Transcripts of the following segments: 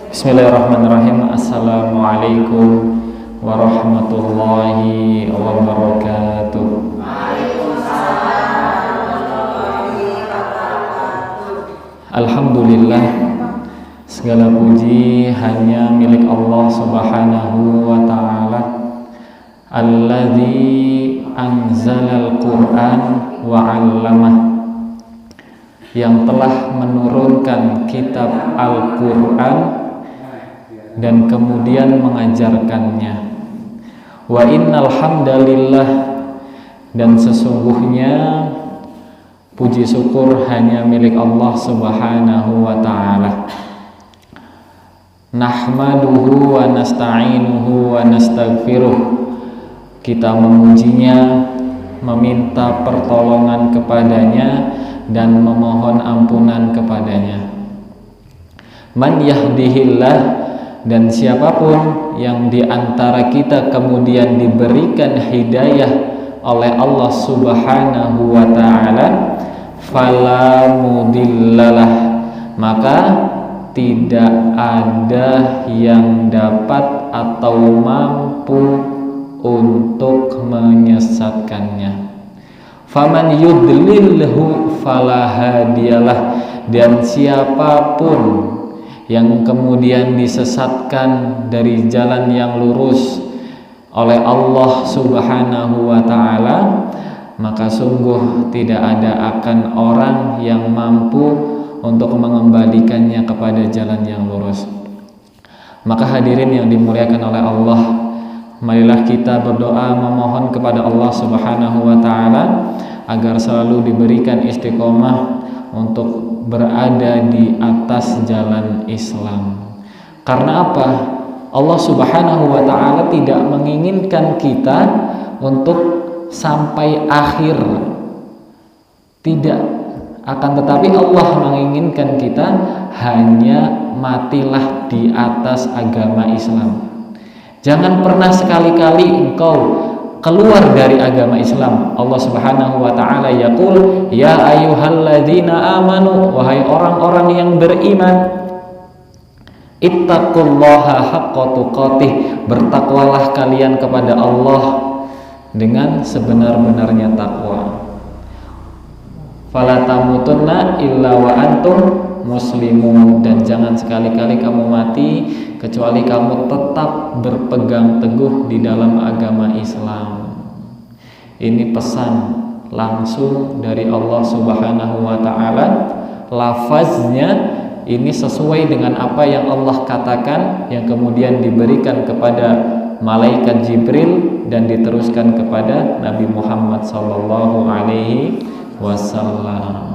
Bismillahirrahmanirrahim. Assalamualaikum warahmatullahi wabarakatuh. Alhamdulillah, segala puji hanya milik Allah Subhanahu wa ta'ala, alladzi anzalal Qur'an wa 'allamah, yang telah menurunkan kitab Al-Qur'an dan kemudian mengajarkannya. Wa innal hamdalillah, dan sesungguhnya puji syukur hanya milik Allah Subhanahu wa ta'ala. Nahmaduhu wa nasta'inuhu wa nastaghfiruh, kita memujinya, meminta pertolongan kepadanya dan memohon ampunan kepadanya. Man yahdihillah, dan siapapun yang diantara kita kemudian diberikan hidayah oleh Allah Subhanahu wa ta'ala, fala mudhillalah, maka tidak ada yang dapat atau mampu untuk menyesatkannya. Faman yudlilhu fala hadiyalah, dan siapapun yang kemudian disesatkan dari jalan yang lurus oleh Allah Subhanahu wa ta'ala, maka sungguh tidak ada akan orang yang mampu untuk mengembalikannya kepada jalan yang lurus. Maka hadirin yang dimuliakan oleh Allah, marilah kita berdoa memohon kepada Allah Subhanahu wa ta'ala agar selalu diberikan istiqomah untuk berada di atas jalan Islam. Karena apa? Allah Subhanahu wa ta'ala tidak menginginkan kita untuk sampai akhir, tidak, akan tetapi Allah menginginkan kita hanya matilah di atas agama Islam. Jangan pernah sekali-kali engkau keluar dari agama Islam. Allah Subhanahu wa ta'ala yaqul, ya ayyuhalladzina amanu, wahai orang-orang yang beriman, ittaqullaha haqqa tuqatih, bertakwalah kalian kepada Allah dengan sebenar-benarnya takwa. Fala tamutunna illa wa antum muslimun, dan jangan sekali-kali kamu mati kecuali kamu tetap berpegang teguh di dalam agama Islam. Ini pesan langsung dari Allah Subhanahu wa ta'ala. Lafaznya ini sesuai dengan apa yang Allah katakan, yang kemudian diberikan kepada malaikat Jibril dan diteruskan kepada Nabi Muhammad sallallahu alaihi wasallam.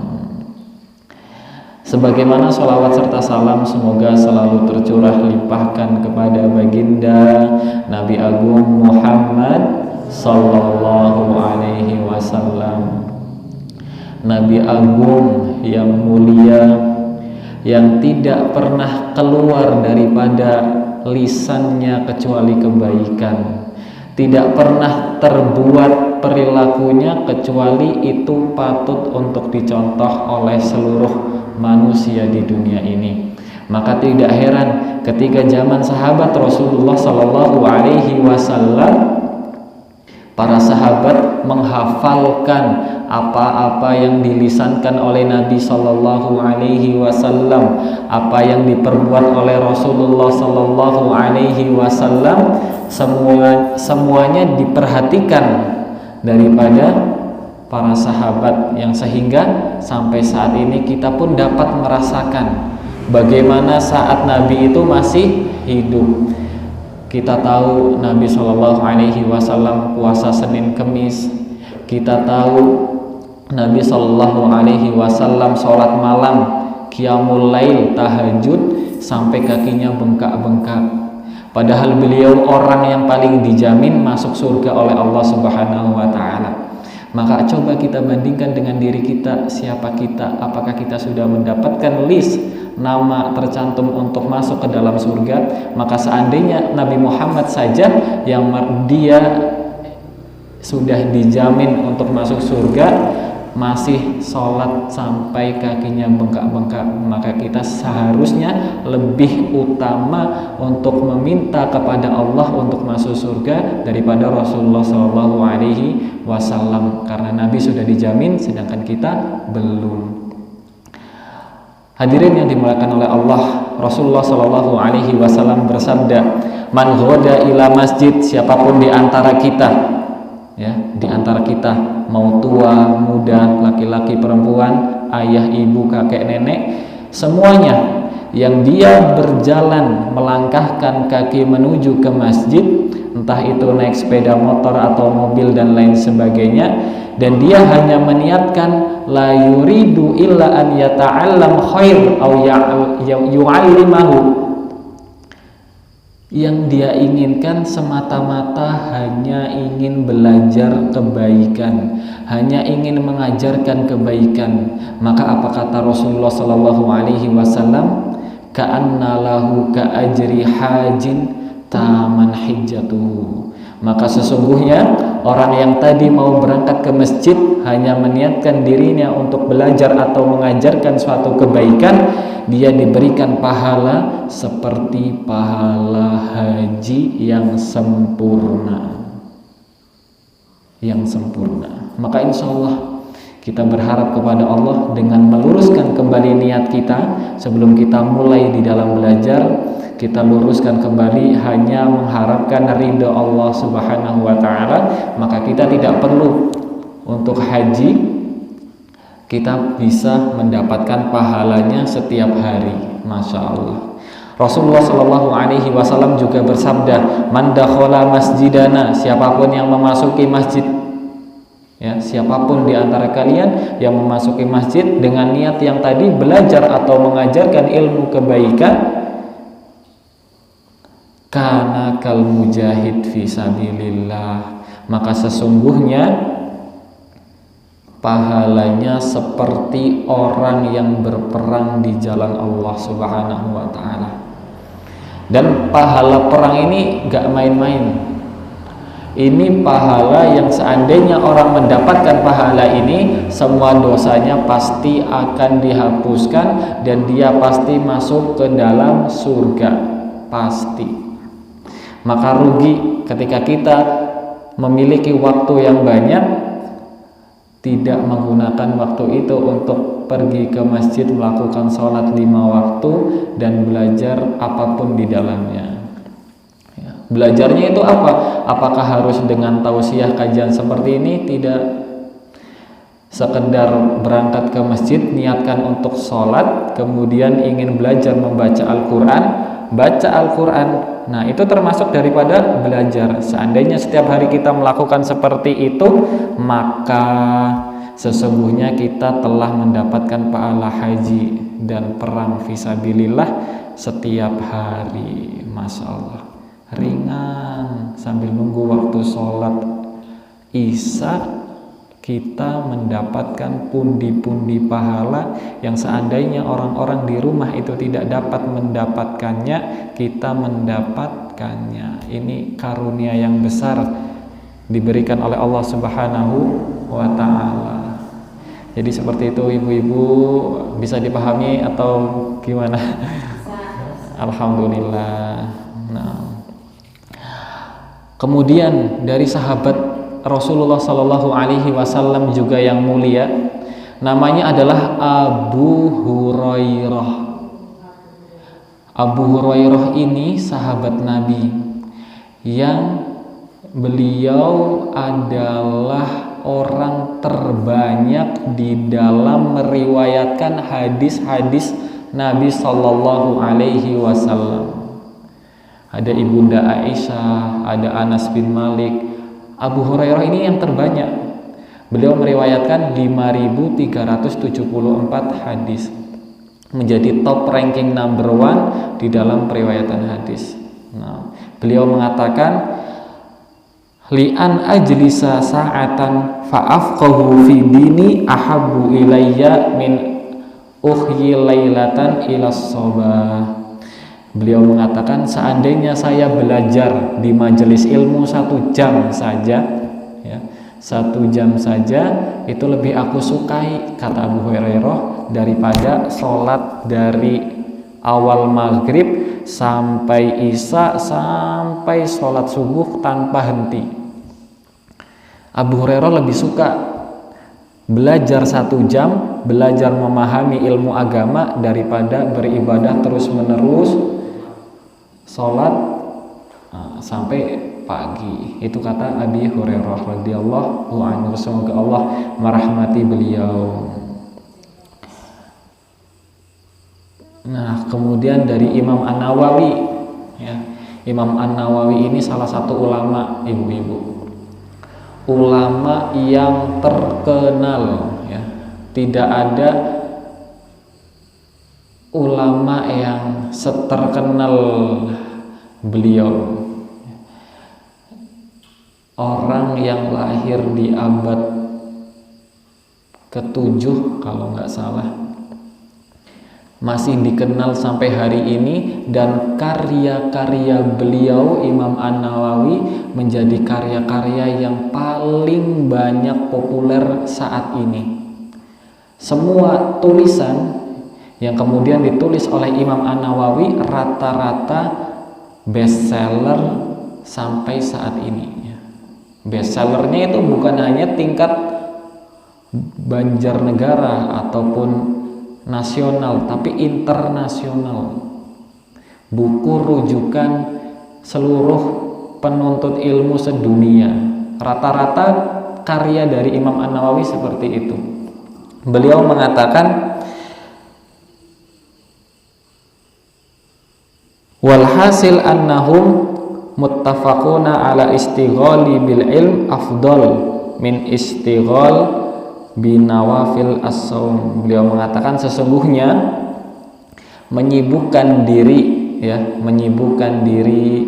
Sebagaimana sholawat serta salam semoga selalu tercurah limpahkan kepada baginda Nabi Agung Muhammad sallallahu alaihi wasallam, Nabi Agung yang mulia, yang tidak pernah keluar daripada lisannya kecuali kebaikan, tidak pernah terbuat perilakunya kecuali itu patut untuk dicontoh oleh seluruh manusia di dunia ini. Maka tidak heran ketika zaman sahabat Rasulullah Sallallahu Alaihi Wasallam, para sahabat menghafalkan apa-apa yang dilisankan oleh Nabi Sallallahu Alaihi Wasallam, apa yang diperbuat oleh Rasulullah Sallallahu Alaihi Wasallam, semuanya diperhatikan daripada para sahabat, yang sehingga sampai saat ini kita pun dapat merasakan bagaimana saat Nabi itu masih hidup. Kita tahu Nabi Shallallahu Alaihi Wasallam puasa Senin Kemis. Kita tahu Nabi Shallallahu Alaihi Wasallam sholat malam, qiyamul lail, tahajud sampai kakinya bengkak-bengkak. Padahal beliau orang yang paling dijamin masuk surga oleh Allah Subhanahu wa ta'ala. Maka coba kita bandingkan dengan diri kita, siapa kita? Apakah kita sudah mendapatkan list nama tercantum untuk masuk ke dalam surga? Maka seandainya Nabi Muhammad saja yang dia sudah dijamin untuk masuk surga, masih sholat sampai kakinya bengkak-bengkak, maka kita seharusnya lebih utama untuk meminta kepada Allah untuk masuk surga daripada Rasulullah Shallallahu Alaihi Wasallam, karena Nabi sudah dijamin sedangkan kita belum. Hadirin yang dimuliakan oleh Allah, Rasulullah Shallallahu Alaihi Wasallam bersabda, "Man ghoda ila masjid," siapapun di antara kita, ya, di antara kita, mau tua, muda, laki-laki, perempuan, ayah, ibu, kakek, nenek, semuanya yang dia berjalan melangkahkan kaki menuju ke masjid, entah itu naik sepeda motor atau mobil dan lain sebagainya, dan dia hanya meniatkan la yuridu illa an yata'allam khair au yu'allimahu, yang dia inginkan semata-mata hanya ingin belajar kebaikan, hanya ingin mengajarkan kebaikan, maka apa kata Rasulullah Sallallahu Alaihi Wasallam, ka'anna lahu ka'ajri hajin taman hijjatuhu, maka sesungguhnya orang yang tadi mau berangkat ke masjid hanya meniatkan dirinya untuk belajar atau mengajarkan suatu kebaikan, dia diberikan pahala seperti pahala haji yang sempurna. Maka insya Allah kita berharap kepada Allah dengan meluruskan kembali niat kita sebelum kita mulai di dalam belajar, kita luruskan kembali hanya mengharapkan ridha Allah Subhanahu wa Ta'ala, maka kita tidak perlu untuk haji, kita bisa mendapatkan pahalanya setiap hari. Masya Allah. Rasulullah Shallallahu Alaihi Wasallam juga bersabda, "Man dakhala masjidana," siapapun yang memasuki masjid, ya, siapapun di antara kalian yang memasuki masjid dengan niat yang tadi belajar atau mengajarkan ilmu kebaikan, kana kal mujahid fi sabilillah, maka sesungguhnya pahalanya seperti orang yang berperang di jalan Allah Subhanahu wa Ta'ala. Dan pahala perang ini gak main-main. Ini pahala yang seandainya orang mendapatkan pahala ini, semua dosanya pasti akan dihapuskan dan dia pasti masuk ke dalam surga, pasti. Maka rugi ketika kita memiliki waktu yang banyak tidak menggunakan waktu itu untuk pergi ke masjid melakukan sholat 5 waktu dan belajar apapun di dalamnya. Ya, belajarnya itu apa? Apakah harus dengan tausiah kajian seperti ini? Tidak. Sekedar berangkat ke masjid, niatkan untuk sholat, kemudian ingin belajar membaca Al-Quran, baca Al-Quran. Nah, itu termasuk daripada belajar. Seandainya setiap hari kita melakukan seperti itu, maka sesungguhnya kita telah mendapatkan pahala haji dan perang fisabilillah setiap hari. Masya Allah, ringan. Sambil nunggu waktu sholat isya, kita mendapatkan pundi-pundi pahala yang seandainya orang-orang di rumah itu tidak dapat mendapatkannya, kita mendapatkannya. Ini karunia yang besar diberikan oleh Allah Subhanahu wa Ta'ala. Jadi seperti itu ibu-ibu, bisa dipahami atau gimana? Alhamdulillah. Nah, kemudian dari sahabat Rasulullah Shallallahu Alaihi Wasallam juga yang mulia, namanya adalah Abu Hurairah. Abu Hurairah ini sahabat Nabi yang beliau adalah orang terbanyak di dalam meriwayatkan hadis-hadis Nabi Shallallahu Alaihi Wasallam. Ada Ibunda Aisyah, ada Anas bin Malik. Abu Hurairah ini yang terbanyak. Beliau meriwayatkan 5.374 hadis, menjadi top ranking number 1 di dalam periwayatan hadis. Nah, beliau mengatakan, li'an ajlisa sa'atan fa'afqahu fi dini ahabbu ilayya min uhyi lailatan ilas sobah. Beliau mengatakan, seandainya saya belajar di majelis ilmu 1 jam saja, ya, 1 jam saja itu lebih aku sukai, kata Abu Hurairah, daripada sholat dari awal maghrib sampai isya sampai sholat subuh tanpa henti. Abu Hurairah lebih suka belajar 1 jam, belajar memahami ilmu agama daripada beribadah terus menerus sholat sampai pagi. Itu kata Abi Hurairah radhiyallahu anhu, semoga Allah merahmati beliau. Nah, kemudian dari Imam An-Nawawi ya. Imam An-Nawawi ini salah satu ulama, ibu-ibu, ulama yang terkenal ya. Tidak ada ulama yang seterkenal beliau. Orang yang lahir di abad ke-7 kalau nggak salah, masih dikenal sampai hari ini, dan karya-karya beliau Imam An-Nawawi menjadi karya-karya yang paling banyak populer saat ini. Semua tulisan yang kemudian ditulis oleh Imam An-Nawawi rata-rata bestseller sampai saat ini. Bestsellernya itu bukan hanya tingkat Banjarnegara ataupun nasional, tapi internasional. Buku rujukan seluruh penuntut ilmu sedunia. Rata-rata karya dari Imam An-Nawawi seperti itu. Beliau mengatakan, walhasil annahum muttafaquna ala istighali bil ilm afdal min istighal binawafil as-saum. Beliau mengatakan sesungguhnya menyibukkan diri ya, menyibukkan diri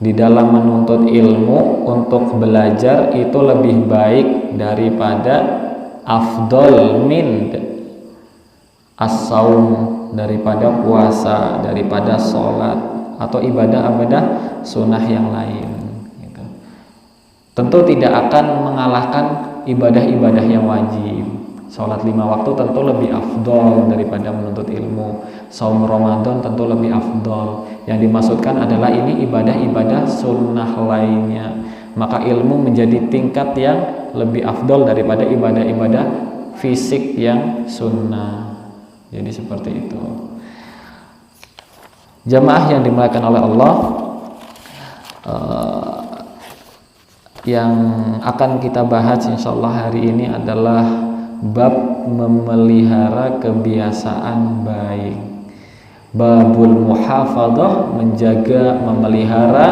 di dalam menuntut ilmu untuk belajar itu lebih baik daripada afdal min as-saum, daripada puasa, daripada sholat atau ibadah-ibadah sunnah yang lain gitu. Tentu tidak akan mengalahkan ibadah-ibadah yang wajib. Sholat 5 waktu tentu lebih afdol daripada menuntut ilmu. Saum Ramadan tentu lebih afdol. Yang dimaksudkan adalah ini ibadah-ibadah sunnah lainnya. Maka ilmu menjadi tingkat yang lebih afdol daripada ibadah-ibadah fisik yang sunnah. Jadi seperti itu. Jamaah yang dimuliakan oleh Allah, yang akan kita bahas insyaallah hari ini adalah bab memelihara kebiasaan baik. Babul muhafadzah, menjaga, memelihara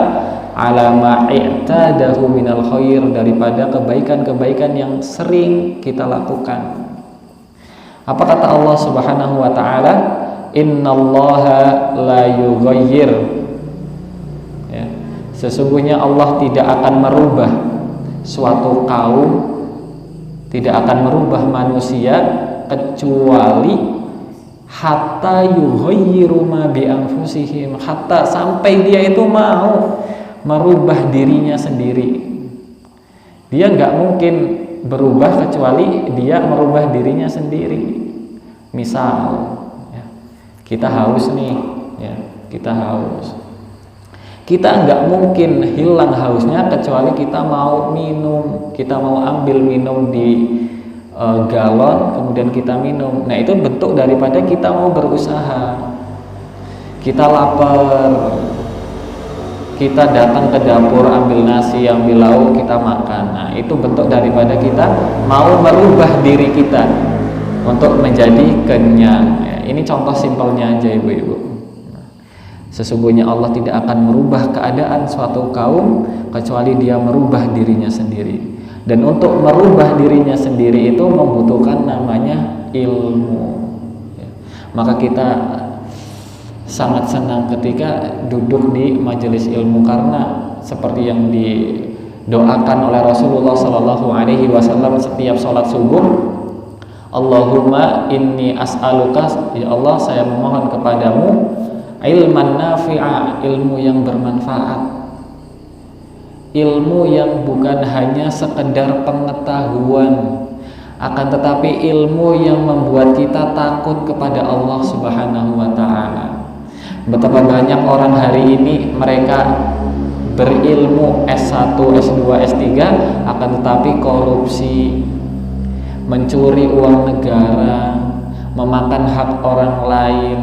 ala ma i'tadahu minal khair, daripada kebaikan-kebaikan yang sering kita lakukan. Apa kata Allah Subhanahu wa taala? Innallaha la yughayyir ya. Sesungguhnya Allah tidak akan merubah suatu kaum, tidak akan merubah manusia kecuali hatta yughayyiru ma bi anfusihim, hatta sampai dia itu mau merubah dirinya sendiri. Dia nggak mungkin berubah kecuali dia merubah dirinya sendiri. Misal kita haus nih ya, kita haus, kita nggak mungkin hilang hausnya kecuali kita mau minum, kita mau ambil minum di galon kemudian kita minum. Nah itu bentuk daripada kita mau berusaha. Kita lapar, kita datang ke dapur ambil nasi, ambil lauk, kita makan. Nah itu bentuk daripada kita mau merubah diri kita untuk menjadi kenyang. Ini contoh simpelnya aja ibu-ibu. Sesungguhnya Allah tidak akan merubah keadaan suatu kaum kecuali dia merubah dirinya sendiri. Dan untuk merubah dirinya sendiri itu membutuhkan namanya ilmu. Maka kita sangat senang ketika duduk di majelis ilmu, karena seperti yang didoakan oleh Rasulullah SAW setiap sholat subuh, Allahumma inni as'aluka, ya Allah saya memohon kepadamu ilman nafi'a, ilmu yang bermanfaat. ilmu yang bukan hanya sekedar pengetahuan, akan tetapi ilmu yang membuat kita takut kepada Allah Subhanahu wa ta'ala. Betapa banyak orang hari ini mereka berilmu S1, S2, S3, akan tetapi korupsi, mencuri uang negara, memakan hak orang lain.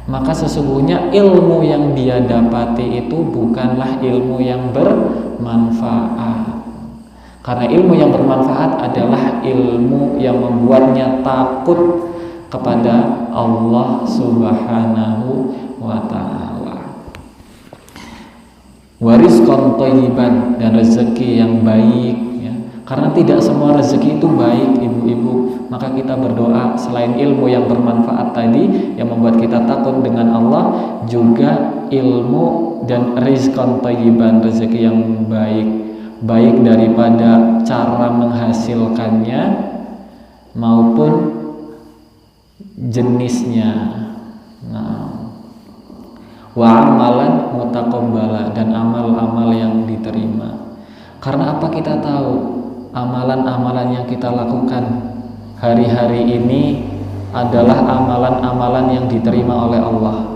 Maka sesungguhnya ilmu yang dia dapati itu bukanlah ilmu yang bermanfaat. Karena ilmu yang bermanfaat adalah ilmu yang membuatnya takut kepada Allah Subhanahu wa ta'ala. Warizqan thayyiban, dan rezeki yang baik ya. Karena tidak semua rezeki itu baik, ibu-ibu. Maka kita berdoa selain ilmu yang bermanfaat tadi yang membuat kita takut dengan Allah, juga ilmu dan rizqan thayyiban, rezeki yang baik. Baik daripada cara menghasilkannya maupun jenisnya. Wa amalan mutaqabbala, dan amal-amal yang diterima. Karena apa kita tahu amalan-amalan yang kita lakukan hari-hari ini adalah amalan-amalan yang diterima oleh Allah.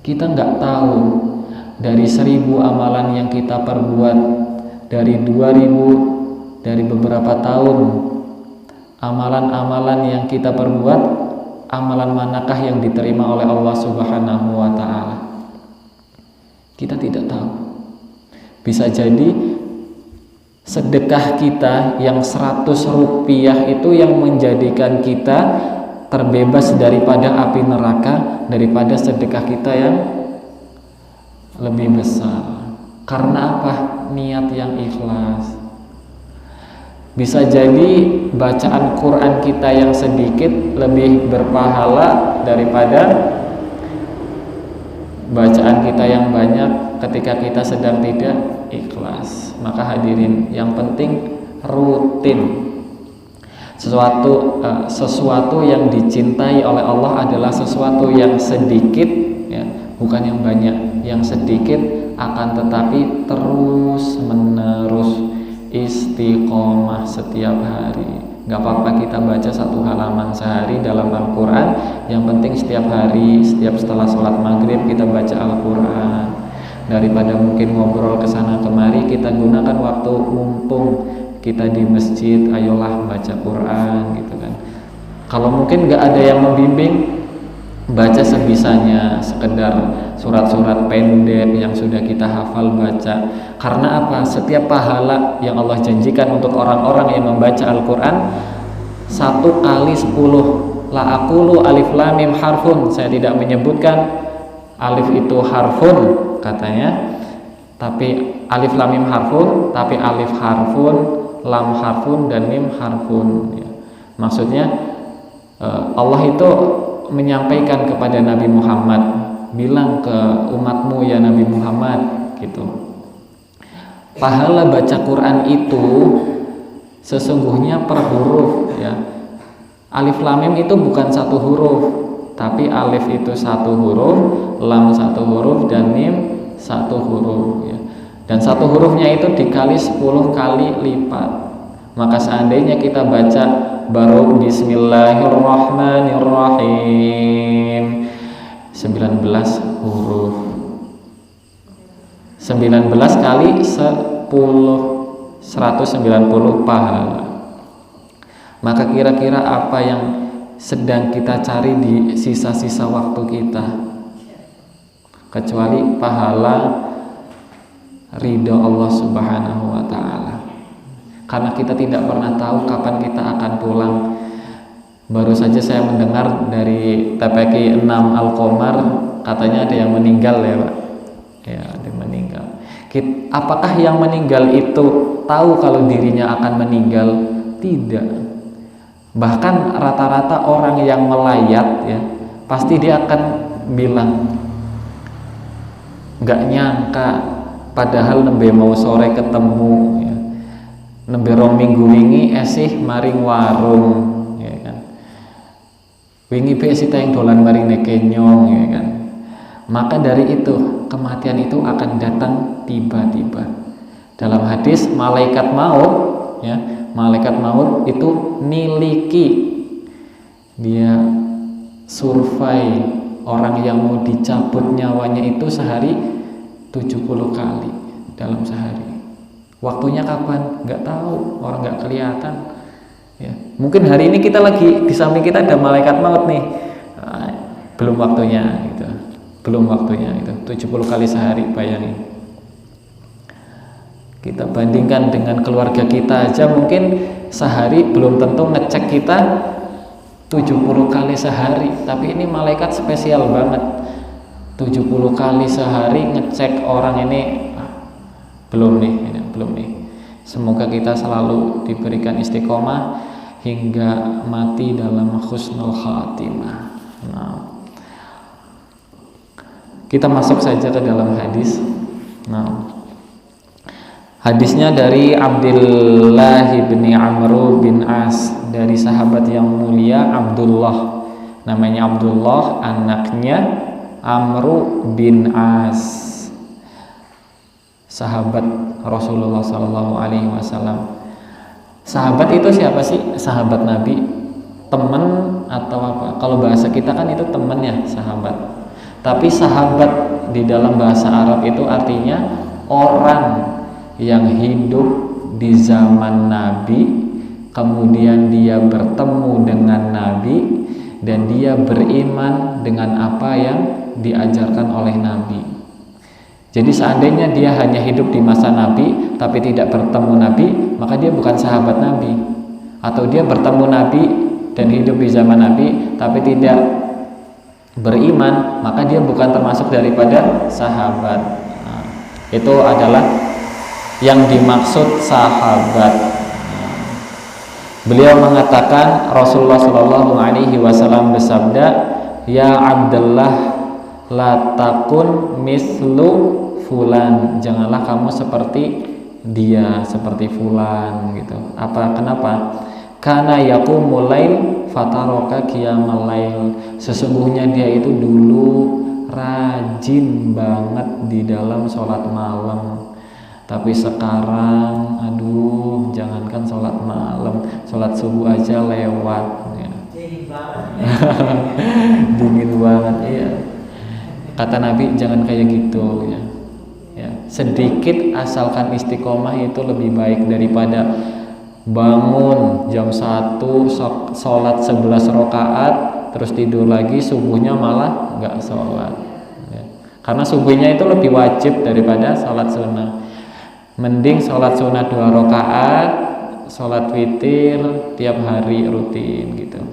Kita nggak tahu dari 1000 amalan yang kita perbuat, dari 2000, dari beberapa tahun, amalan-amalan yang kita perbuat, amalan manakah yang diterima oleh Allah Subhanahu wa ta'ala? Kita tidak tahu. Bisa jadi sedekah kita yang 100 rupiah itu yang menjadikan kita terbebas daripada api neraka, daripada sedekah kita yang lebih besar. Karena apa? Niat yang ikhlas. Bisa jadi bacaan Quran kita yang sedikit lebih berpahala daripada bacaan kita yang banyak ketika kita sedang tidak ikhlas. Maka hadirin, yang penting rutin. Sesuatu yang dicintai oleh Allah adalah sesuatu yang sedikit ya, bukan yang banyak. Yang sedikit akan tetapi terus menerus istiqomah setiap hari. Gak apa-apa kita baca 1 halaman sehari dalam Al-Quran, yang penting setiap hari, setiap setelah sholat maghrib kita baca Al-Quran. Daripada mungkin ngobrol kesana kemari, kita gunakan waktu mumpung kita di masjid, ayolah baca Quran gitu kan. Kalau mungkin gak ada yang membimbing, baca sebisanya, sekedar surat-surat pendek yang sudah kita hafal baca. Karena apa? Setiap pahala yang Allah janjikan untuk orang-orang yang membaca Al-Quran 1 kali 10. La aqulu alif lam mim harfun, saya tidak menyebutkan alif itu harfun katanya, tapi alif lam mim harfun, tapi alif harfun, lam harfun, dan mim harfun ya. Maksudnya Allah itu menyampaikan kepada Nabi Muhammad, bilang ke umatmu ya Nabi Muhammad gitu, pahala baca Quran itu sesungguhnya per huruf ya. Alif lam mim itu bukan 1 huruf, tapi alif itu 1 huruf, lam 1 huruf, dan mim 1 huruf ya. Dan 1 hurufnya itu dikali 10 kali lipat. Maka seandainya kita baca baru Bismillahirrahmanirrahim 19 huruf, 19 kali 10 190 pahala. Maka kira-kira apa yang sedang kita cari di sisa-sisa waktu kita, kecuali pahala ridho Allah Subhanahu wa ta'ala. Karena kita tidak pernah tahu kapan kita akan pulang. Baru saja saya mendengar dari TPQ 6 Al-Qamar, katanya ada yang meninggal ya Pak. Ya, ada yang meninggal. Apakah yang meninggal itu tahu kalau dirinya akan meninggal? Tidak. Bahkan rata-rata orang yang melayat ya, pasti dia akan bilang, gak nyangka padahal nembe mau sore ketemu ya. Nembe rong minggu wingi esih maring warung ya kan. Wingi be sita yang dolan maring nekenyong ya kan. maka dari itu kematian itu akan datang tiba-tiba. Dalam hadis malaikat maut, ya, malaikat maut itu miliki, dia survei orang yang mau dicabut nyawanya itu sehari 70 kali dalam sehari. Waktunya kapan? Nggak tahu, orang nggak kelihatan. Ya. Mungkin hari ini kita lagi di samping kita ada malaikat maut nih, belum waktunya gitu. Belum waktunya itu 70 kali sehari, bayangin. Kita bandingkan dengan keluarga kita aja, mungkin sehari belum tentu ngecek kita 70 kali sehari, tapi ini malaikat spesial banget. 70 kali sehari ngecek orang ini, belum nih. Semoga kita selalu diberikan istiqomah hingga mati dalam husnul khatimah. Nah, kita masuk saja ke dalam hadis. Nah, hadisnya dari Abdullah bin Amr bin As, dari sahabat yang mulia Abdullah, namanya Abdullah, anaknya Amr bin As, sahabat Rasulullah Sallallahu Alaihi Wasallam. Sahabat itu siapa sih? Sahabat Nabi, teman atau apa? Kalau bahasa kita kan itu teman ya, sahabat. Tapi sahabat di dalam bahasa Arab itu artinya orang yang hidup di zaman Nabi, kemudian dia bertemu dengan Nabi dan dia beriman dengan apa yang diajarkan oleh Nabi. Jadi seandainya dia hanya hidup di masa Nabi tapi tidak bertemu Nabi, maka dia bukan sahabat Nabi. Atau dia bertemu Nabi dan hidup di zaman Nabi tapi tidak beriman, maka dia bukan termasuk daripada sahabat. Nah, itu adalah yang dimaksud sahabat. Beliau mengatakan, Rasulullah Shallallahu Alaihi Wasallam bersabda, ya Abdullah, la takun mislu fulan, janganlah kamu seperti dia, seperti fulan gitu. Kenapa? Karena yaqumul lail fataroka qiyamal lail, sesungguhnya dia itu dulu rajin banget di dalam sholat malam, tapi sekarang aduh, jangankan sholat malam, sholat subuh aja lewat ya. Dingin banget ya. Kata Nabi jangan kayak gitu ya. Sedikit asalkan istiqomah itu lebih baik daripada bangun jam 1 sholat 11 rakaat terus tidur lagi, subuhnya malah nggak sholat ya. Karena subuhnya itu lebih wajib daripada sholat sunnah. Mending sholat sunnah 2 rakaat, sholat witir tiap hari rutin gitu.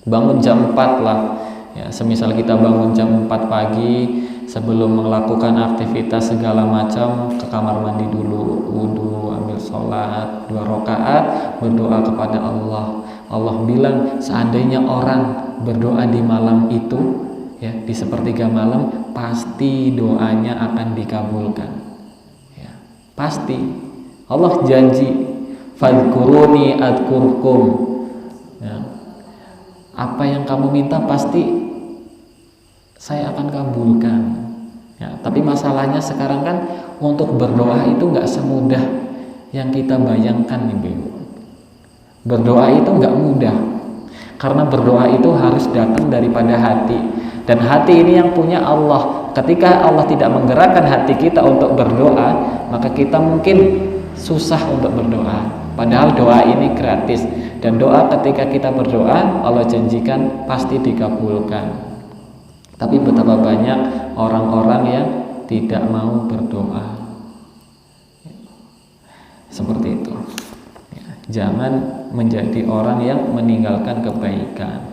Bangun jam 4 lah ya, semisal kita bangun jam 4 pagi, sebelum melakukan aktivitas segala macam ke kamar mandi dulu, wudu, ambil sholat 2 rakaat, berdoa kepada Allah. Allah bilang seandainya orang berdoa di malam itu ya, di sepertiga malam, pasti doanya akan dikabulkan ya, pasti. Allah janji, fadhkuruni adkurkum ya, apa yang kamu minta pasti saya akan kabulkan ya. Tapi masalahnya sekarang kan untuk berdoa itu nggak semudah yang kita bayangkan nih, Bu. Berdoa itu nggak mudah, karena berdoa itu harus datang daripada hati, dan hati ini yang punya Allah. Ketika Allah tidak menggerakkan hati kita untuk berdoa, maka kita mungkin susah untuk berdoa. Padahal doa ini gratis, dan doa ketika kita berdoa Allah janjikan pasti dikabulkan. Tapi betapa banyak orang-orang yang tidak mau berdoa. Seperti itu. Jangan menjadi orang yang meninggalkan kebaikan.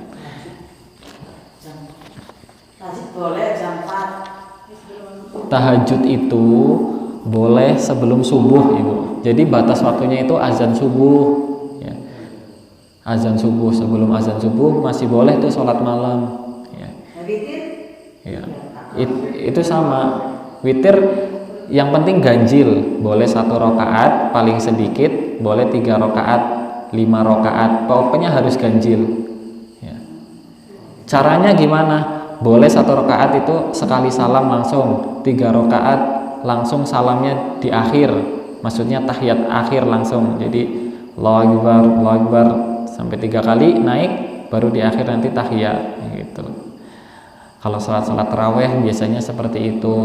Tahajud itu boleh sebelum subuh, Ibu. Jadi batas waktunya itu azan subuh ya. Azan subuh, sebelum azan subuh masih boleh tuh sholat malam ya. Ya, itu sama. Witir yang penting ganjil, boleh 1 rakaat paling sedikit, boleh 3 rakaat, 5 rakaat, pokoknya harus ganjil ya. Caranya gimana? boleh 1 rakaat itu sekali salam langsung, 3 rakaat langsung salamnya di akhir, maksudnya tahiyat akhir langsung. Jadi Allahu Akbar sampai 3 kali naik, baru di akhir nanti tahiyat gitu. Kalau salat taraweh biasanya seperti itu.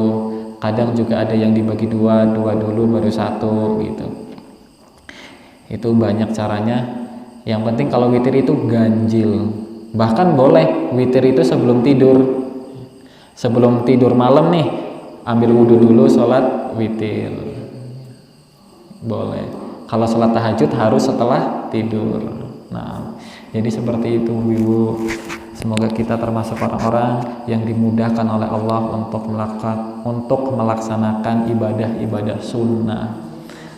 Kadang juga ada yang dibagi dua dulu baru 1 gitu. Itu banyak caranya. Yang penting kalau witir itu ganjil. Bahkan boleh witir itu sebelum tidur. Sebelum tidur malam nih, ambil wudhu dulu, sholat witir. Boleh. Kalau sholat tahajud harus setelah tidur. Nah, jadi seperti itu Ibu. Semoga kita termasuk orang-orang yang dimudahkan oleh Allah untuk melaksanakan ibadah-ibadah sunnah.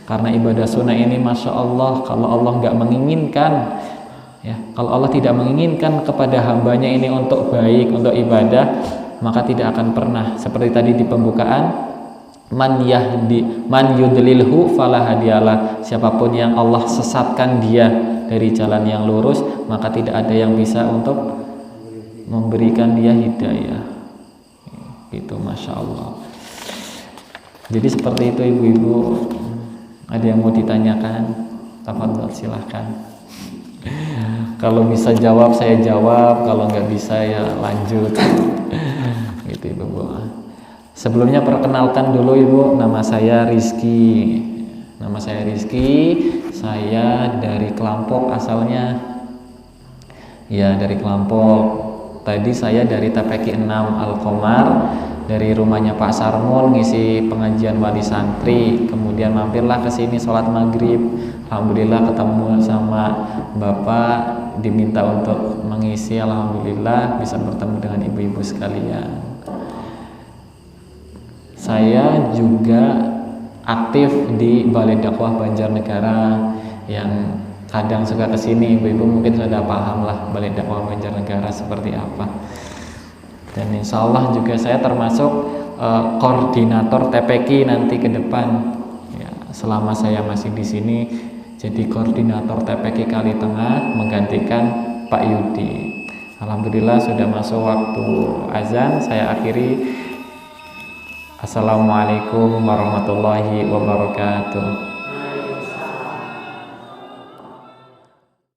Karena ibadah sunnah ini Masya Allah, kalau Allah nggak menginginkan, ya, kalau Allah tidak menginginkan kepada hambanya ini untuk baik, untuk ibadah, maka tidak akan pernah. Seperti tadi di pembukaan, man yudlilhu fala hadiyalah. Siapapun yang Allah sesatkan dia dari jalan yang lurus, maka tidak ada yang bisa untuk memberikan dia hidayah. Itu Masya Allah. Jadi seperti itu ibu-ibu. Ada yang mau ditanyakan? Tafadhol, silahkan. Kalau bisa jawab saya jawab, kalau nggak bisa ya lanjut. Gitu ibu-ibu. Sebelumnya perkenalkan dulu ibu, nama saya Rizky. Nama saya Rizky, saya dari Kelampok asalnya. Ya, dari Kelampok. Tadi saya dari TPQ 6 Al-Qomar, dari rumahnya Pak Sarmul ngisi pengajian wali santri, kemudian mampirlah ke sini sholat maghrib. Alhamdulillah ketemu sama Bapak, diminta untuk mengisi. Alhamdulillah bisa bertemu dengan ibu-ibu sekalian. Saya juga aktif di Balai Dakwah Banjarnegara, yang kadang suka kesini. Ibu-ibu mungkin sudah paham lah Balai Dakwah Banjarnegara seperti apa. Dan insya Allah juga saya termasuk koordinator TPQ nanti ke depan. Ya, selama saya masih di sini jadi koordinator TPQ Kali Tengah menggantikan Pak Yudi. Alhamdulillah sudah masuk waktu azan. Saya akhiri. Assalamualaikum warahmatullahi wabarakatuh.